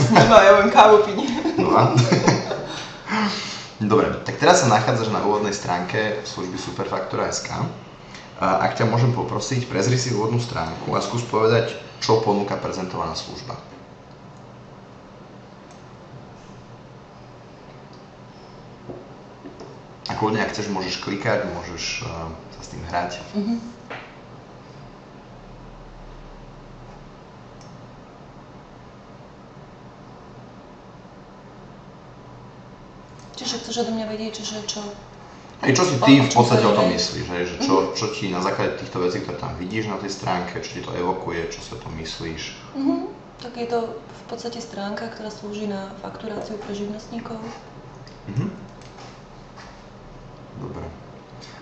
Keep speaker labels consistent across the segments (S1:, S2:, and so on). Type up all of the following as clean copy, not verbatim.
S1: No, ja budem kávu piť.
S2: No a? Dobre, tak teraz sa nachádzaš na úvodnej stránke služby Superfaktura.sk. Ak ťa môžem poprosiť, prezri si úvodnú stránku a skús povedať, čo ponúka prezentovaná služba. A kľudne, ak chceš, môžeš klikať, môžeš sa s tým hrať.
S1: Čiže chceš odo mňa vedieť, že čo?
S2: Aj čo si ty v podstate o tom myslíš, hej? Že čo ti na základe týchto vecí, ktoré tam vidíš na tej stránke, čo ti to evokuje, čo si o tom myslíš?
S1: Tak je to v podstate stránka, ktorá slúži na fakturáciu pre živnostníkov.
S2: Dobre.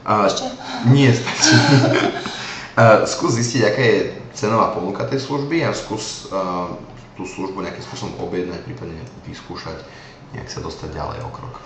S1: Ešte?
S2: Nie, stačí. Skús zistiť, aká je cenová ponuka tej služby a skús tú službu nejakým spôsobom objednať, prípadne vyskúšať, nejak sa dostať ďalej o krok.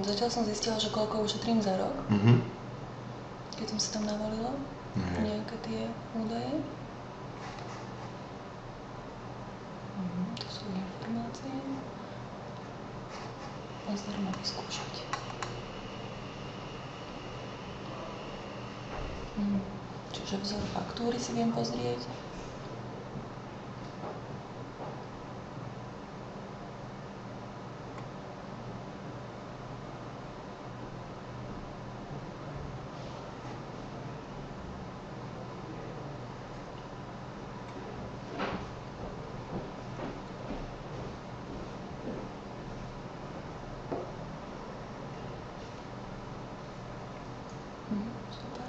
S1: Zatiaľ som zistila, že koľko ušetrím za rok, keď som si tam navolila nejaké tie údaje. To sú informácie. A zdarma vyskúšať. Čiže vzor faktúry si viem pozrieť. Super.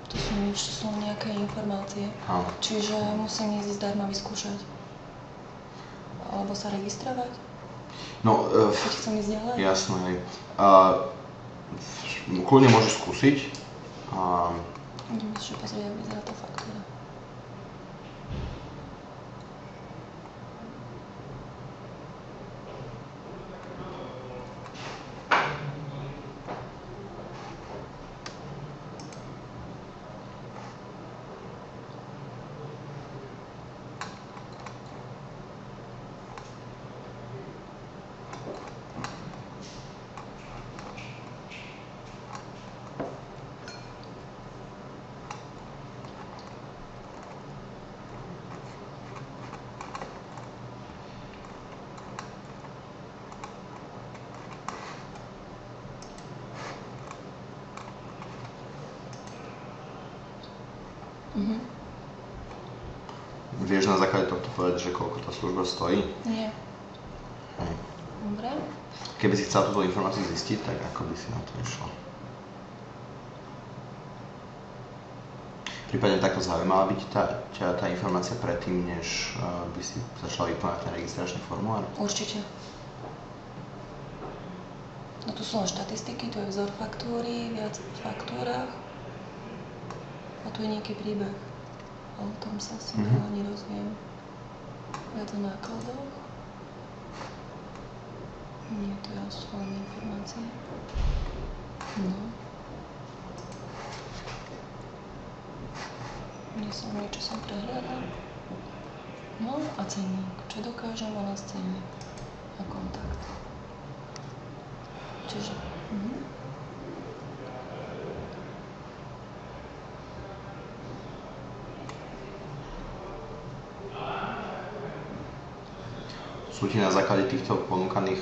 S1: To sú nejaké informácie.
S2: Áno.
S1: Čiže musím ísť zdarma vyskúšať. Alebo sa registrovať?
S2: No,
S1: keď chcem ísť ďalej?
S2: Jasné, hej. Kľudne môžeš skúsiť.
S1: Idem si pozrieť, ako vyzerá tá faktúra.
S2: Vieš na základe tohto povedať, že koľko tá služba stojí?
S1: Nie.
S2: Hej.
S1: Dobre.
S2: Keby si chcel túto informáciu zistiť, tak ako by si na to išla? Prípadne takto zaujímala by ťa tá informácia predtým, než by si začala vyplňať ten registračný formulár?
S1: Určite. No tu sú len štatistiky, tu je vzor faktúry, viac v faktúrach. A tu je nejaký príbeh. A o tom sa asi ani rozviem. Viac o nákladoch. Nie, to sú len informácie. No. Nie som niečo som prehľadala. No a cenník. Čo dokážem o nás cenník? A kontakt. Čiže...
S2: Sú ti na základe týchto ponúkaných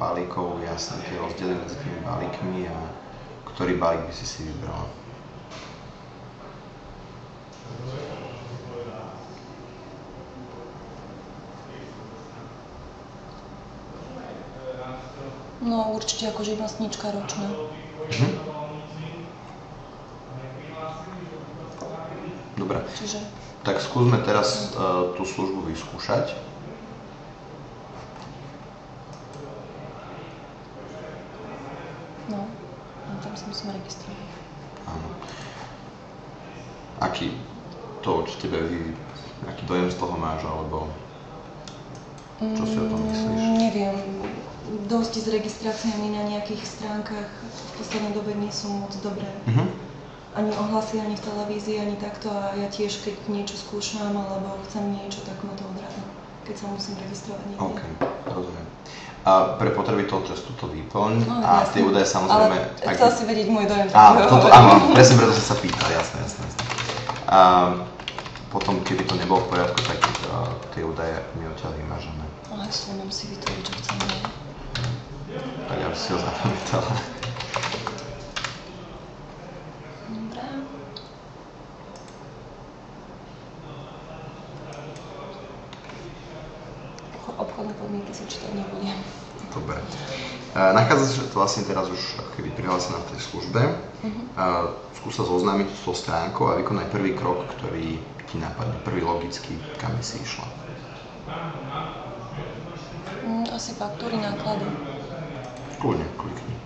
S2: balíkov jasné tie rozdiely medzi tými balíkmi a ktorý balík by si vybrala?
S1: No určite ako živnostníčka ročná.
S2: Dobre.
S1: Čiže...
S2: Tak skúsme teraz tú službu vyskúšať.
S1: No, tam sa musíme registrovať.
S2: Áno. Aký dojem z toho máš, alebo čo si o tom myslíš?
S1: Neviem. Dosť s registráciami na nejakých stránkach v poslednej dobe nie sú moc dobré. Ani ohlasy, ani v televízii, ani takto a ja tiež, keď niečo skúšam alebo chcem niečo, tak ma to odráda, keď sa musím registrovať niekde.
S2: OK, rozumiem. A pre potreby toho testu to vyplň a
S1: jasne.
S2: tie údaje samozrejme...
S1: Ale chcel si vedieť môj dojem.
S2: Áno, presne preto som sa pýtal, jasné. A potom, keby to nebolo v poriadku, tak tie údaje mi odtiaľ vymažeme.
S1: Ale mám si vytvoriť, čo chcem.
S2: Tak aby si ho zapamätala.
S1: Dobre. Obchodné podmienky si čítať nebudem.
S2: Dobre. Nachádzaš sa vlastne teraz už ako keby prihlásená v tej službe. Skús sa zoznámiť s tou stránkou a vykonaj prvý krok, ktorý ti napadne, prvý logický, kam by si išla.
S1: Asi faktúry nákladu.
S2: Kľudne, klikni.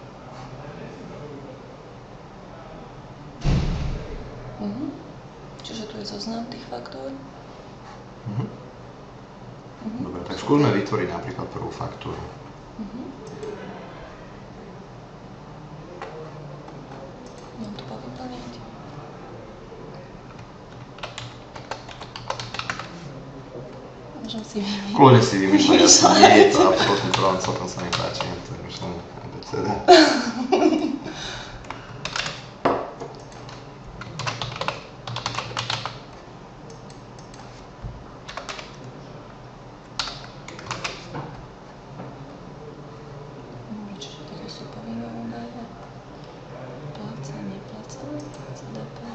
S1: Čiže tu je zoznam tých faktúr.
S2: Dobre, tak skúsme vytvoriť napríklad prvú faktúru.
S1: Mám to povyplniť. Môžem si vymýšľať.
S2: Kľudne si vymýšľať, nie je to absolútne problém, celkom sa mi páči, to je myšlené ABCD.
S1: Čiže toto sú povinné údaje. Pláca, nepláca, DPH.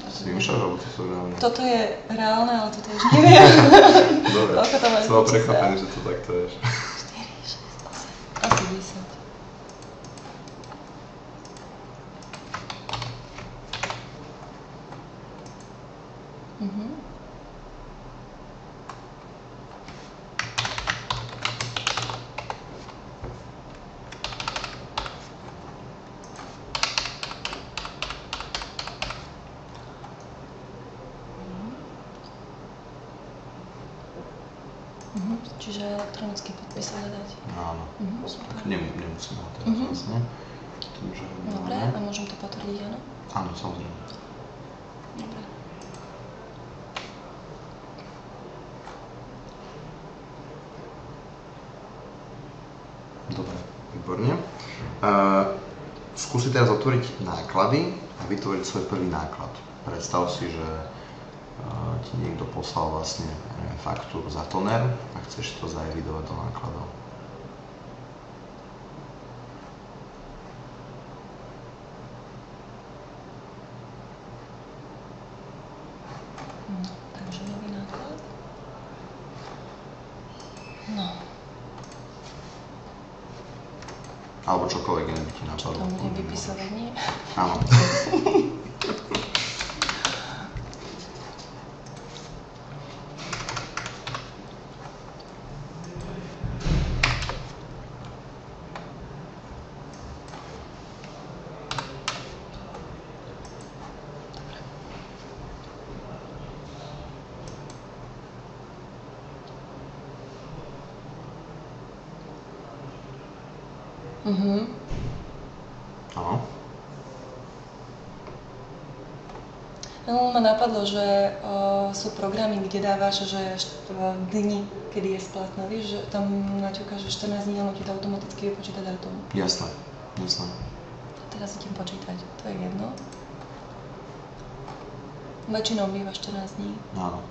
S2: Si vymýšľaš, alebo to sú reálne?
S1: Toto je reálne, ale toto už neviem.
S2: Dobre,
S1: Koľko to máš
S2: som bol
S1: čísel?
S2: prekvapený, že to takto ješ.
S1: 4, 6, 8. Asi 10. Čiže elektronický podpis ale dať.
S2: Áno,
S1: Super.
S2: tak nemusíme ho teraz vlastne. Tým, že
S1: Dobre,
S2: nemáme.
S1: a môžem to potvrdiť, áno?
S2: Áno, samozrejme.
S1: Dobre.
S2: Dobre, výborne. Skúsi teraz otvoriť náklady a vytvoriť svoj prvý náklad. Predstav si, že ti niekto poslal vlastne faktúru za toner a chceš to zaevidovať do nákladov.
S1: No, takže nový náklad. No.
S2: Alebo čokoľvek iné by ti napadlo.
S1: Tam budem vypisovať, nie?
S2: Áno. Áno.
S1: No, ma napadlo, že sú programy, kde dávaš, že dni, kedy je splatná, vieš, že tam naťukáš, že 14 dní, ono ti to automaticky vypočíta dátum.
S2: Jasné, jasné.
S1: Teraz idem počítať, to je jedno. Väčšinou býva 14 dní.
S2: Áno.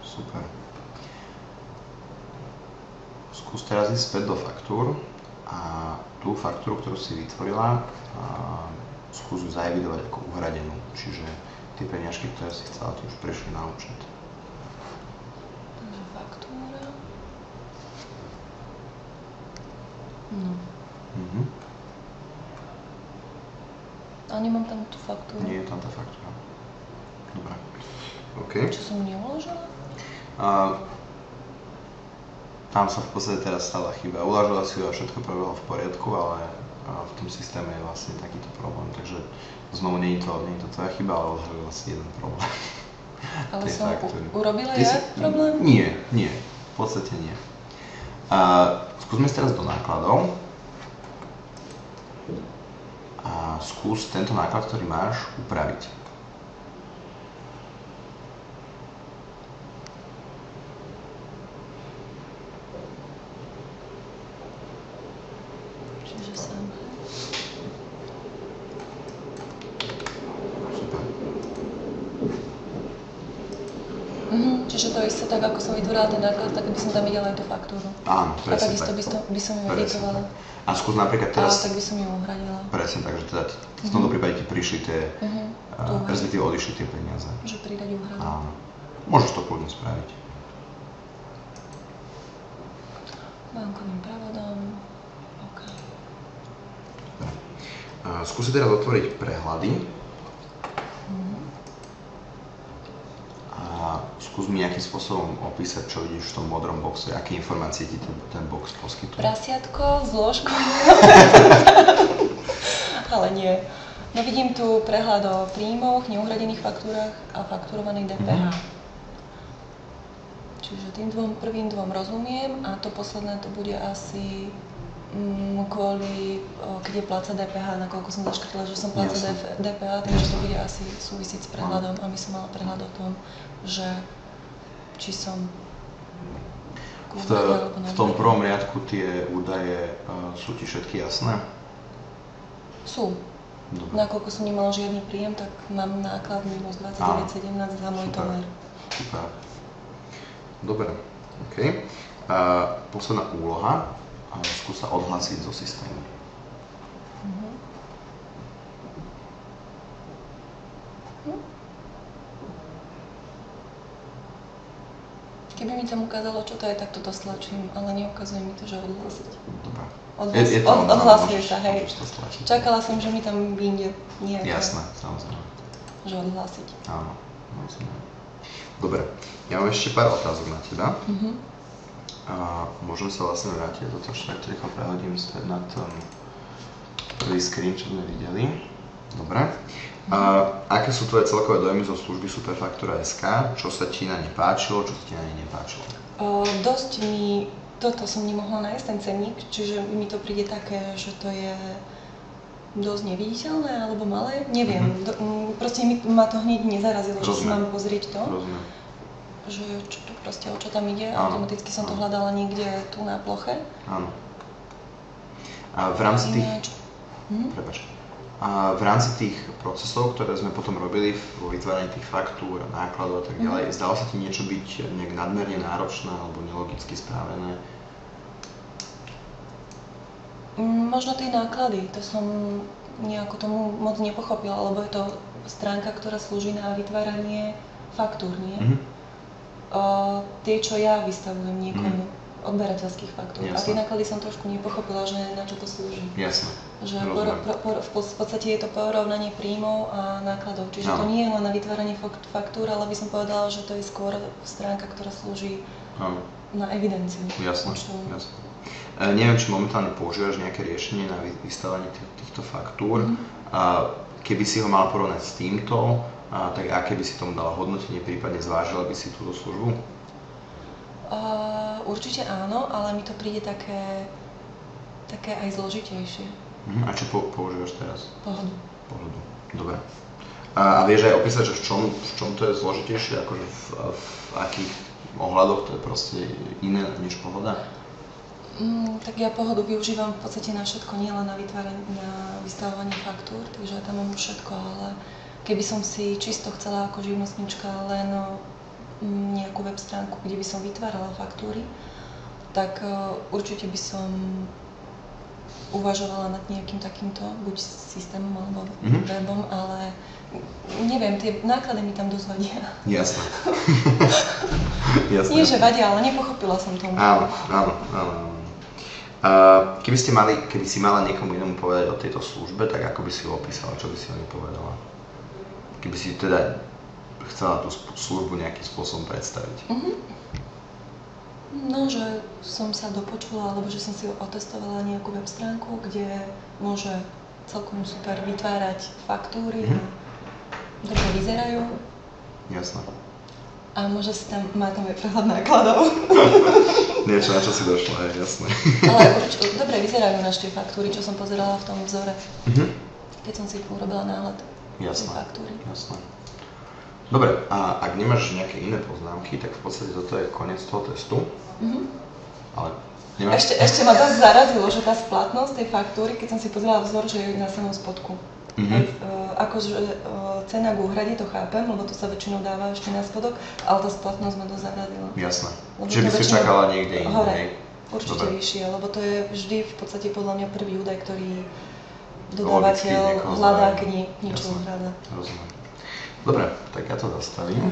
S2: Super. Skús teraz ísť späť do faktúr a tú faktúru, ktorú si vytvorila, skús ju zaevidovať ako uhradenú. Čiže tie peniažky, ktoré si chcela, ti už prešli na účet.
S1: Takže faktúra. No. A nemám tam tú faktúru.
S2: Nie je tam tá faktúra. Dobre. OK.
S1: Čo som neuložila?
S2: Tam sa v podstate teraz stala chyba. Uložila si ju a všetko prebehlo v poriadku, ale v tom systéme je vlastne takýto problém. Takže znovu nie je to tvoja chyba, ale uložila si jeden problém.
S1: Ale som urobila ja problém?
S2: Nie. V podstate nie. Skúsme si teraz do nákladov. A skús tento náklad, ktorý máš, upraviť.
S1: Čiže sem.
S2: Super.
S1: Čiže to isté tak, ako som vytvorila ten náklad, tak by som tam videla aj tú faktúru.
S2: Áno,
S1: A takisto by som ju editovala.
S2: A skús napríklad
S1: A
S2: teraz...
S1: tak by som ju uhradila.
S2: Presne tak, že teda v tomto prípade ti prišli tie, respektíve odišli tie peniaze.
S1: Že pridať úhradu.
S2: Áno. Môžeš to kľudne spraviť.
S1: Bankovým prevodom. OK.
S2: Skúsi teraz otvoriť prehľady. A skús mi nejakým spôsobom opísať, čo vidíš v tom modrom boxe, aké informácie ti ten box poskytuje.
S1: Prasiatko, zložko. Ale nie. No vidím tu prehľad o príjmoch, neuhradených faktúrach a fakturovaných DPH. Čiže tým prvým dvom rozumiem a to posledné to bude asi kvôli, keď je pláca DPH, nakoľko som zaškrtila, že som pláca DPH, takže to bude asi súvisieť s prehľadom, aby som mala prehľad o tom, že či som
S2: v tom prvom riadku tie údaje sú ti všetky jasné?
S1: Sú.
S2: Dobre.
S1: Nakoľko som nemala žiadny príjem, tak mám náklad minus 29,17 za môj tovar.
S2: Super. Dobre. OK. Posledná úloha. Skús sa odhlásiť zo systému.
S1: Keby mi tam ukázalo, čo to je, tak toto stlačím, ale neukazuje mi to, že odhlásiť.
S2: Dobre.
S1: Odhlasuje sa, hej.
S2: Môžeš to stlačiť.
S1: Čakala som, že mi tam vyjde nejaké.
S2: Jasné, samozrejme.
S1: Že odhlásiť.
S2: Áno, samozrejme. Dobre, ja mám ešte pár otázok na teba. A môžem sa vlastne vrátiť do toho, tak rýchlo prehodím späť na ten prvý screen, čo sme videli. Dobre. Aké sú tvoje celkové dojmy zo služby Superfaktura.sk? Čo sa ti na nej páčilo, čo sa ti na nej nepáčilo?
S1: Dosť mi, toto som nemohla nájsť ten cenník, čiže mi to príde také, že to je dosť neviditeľné alebo malé, neviem. Proste ma to hneď nezarazilo, že si mám pozrieť to.
S2: Rozumiem.
S1: Že o čo tam ide,
S2: Áno.
S1: automaticky som to hľadala niekde tu na ploche.
S2: Áno. A v rámci tých... Prepáč. A v rámci tých procesov, ktoré sme potom robili vo vytváraní tých faktúr, nákladov a tak ďalej, zdalo sa ti niečo byť nejak nadmerne náročné alebo nelogicky správené?
S1: Možno tie náklady, to som nejako tomu moc nepochopila, lebo je to stránka, ktorá slúži na vytváranie faktúr, nie? Tie, čo ja vystavujem niekomu, odberateľských faktúr.
S2: Jasne.
S1: A tie náklady som trošku nepochopila, že na čo to slúži.
S2: Jasné.
S1: Že v podstate je to porovnanie príjmov a nákladov. Čiže to nie je len na vytváranie faktúr, ale by som povedala, že to je skôr stránka, ktorá slúži na evidenciu.
S2: Jasné. Neviem, či momentálne používaš nejaké riešenie na vystavanie týchto faktúr. Keby si ho mal porovnať s týmto, tak aké by si tomu dala hodnotenie, prípadne zvážila by si túto službu?
S1: Určite áno, ale mi to príde také aj zložitejšie.
S2: A čo používaš teraz?
S1: Pohodu.
S2: Dobre. A vieš aj opísať, že v čom to je zložitejšie, akože v akých ohľadoch to je proste iné než Pohoda?
S1: Tak ja Pohodu využívam v podstate na všetko, nielen na vystavovanie faktúr, takže tam mám všetko, ale keby som si čisto chcela ako živnostnička len nejakú web web stránku, kde by som vytvárala faktúry, tak určite by som uvažovala nad nejakým takýmto buď systémom alebo webom, ale neviem, tie náklady mi tam dosť vadia.
S2: Jasné. Jasné.
S1: Nie, že vadia, ale nepochopila som tomu.
S2: Áno. Keby si mala niekomu inému povedať o tejto službe, tak ako by si ho opísala, čo by si o nej povedala? Keby si teda chcela tú službu nejakým spôsobom predstaviť.
S1: No, že som sa dopočula, alebo že som si otestovala nejakú web stránku, kde môže celkom super vytvárať faktúry a dobre vyzerajú.
S2: Jasné.
S1: A môže si tam, má tam aj prehľad nákladov.
S2: Niečo, na čo si došla, je jasné.
S1: Ale určite dobre vyzerajú naše faktúry, čo som pozerala v tom vzore. Keď som si urobila náhľad faktúry.
S2: Jasné. Dobre, a ak nemáš nejaké iné poznámky, tak v podstate toto je koniec toho testu. Ale nemáš...
S1: Ešte ma dosť zarazilo, že tá splatnosť tej faktúry, keď som si pozerala vzor, že je na samom spodku. Akože cena k úhrade, to chápem, lebo to sa väčšinou dáva ešte na spodok, ale tá splatnosť ma dosť zarazila.
S2: Jasné. Čiže by si čakala niekde inde, hej?
S1: Určite vyššie, lebo to je vždy v podstate podľa mňa prvý údaj, ktorý dodávateľ hľadá, keď niečo hľadá.
S2: Rozumiem. Dobre, tak ja to zastavím.